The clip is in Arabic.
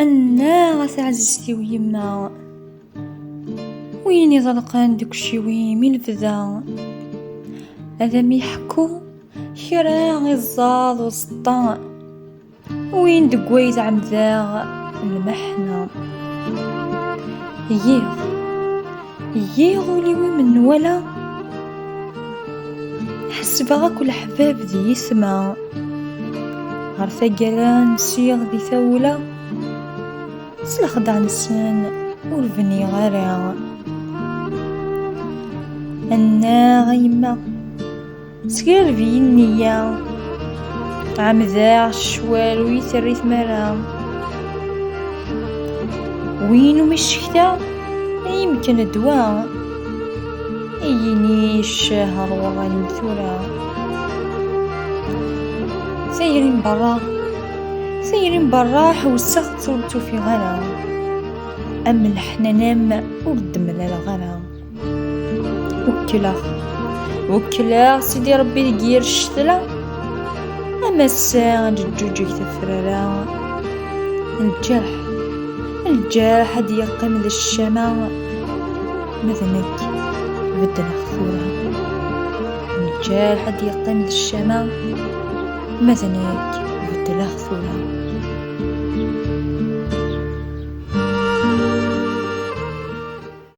أنا عزيزتي ويما ويني ظلقان داكشي وين الفدا هذا ميحكو كرا غزاض وسطان وين دقويت عمذا المحنة يغولي من ولا حسبها كل حباب ذي يسمع عرفا قران سيغ ذي ثولة سلخدع نسان ورفني غرا أنا غيما سكر في النية عمذا الشوال ويثريث مرا وينو مشكتا يمكن الدواء يجيني الشهر والله المثورة سايرين برا حوسخت صورتو في غلا أما الحنانام ورد ملا الغلا وكلا سيدي ربي دقير الشتلا أما الساعة جوجك تفررا الجرح هاد يقيم ذا الشمع مثنك بدنا خثورا الجرح هاد يقيم ذا الشمع مثنك بدنا خثورا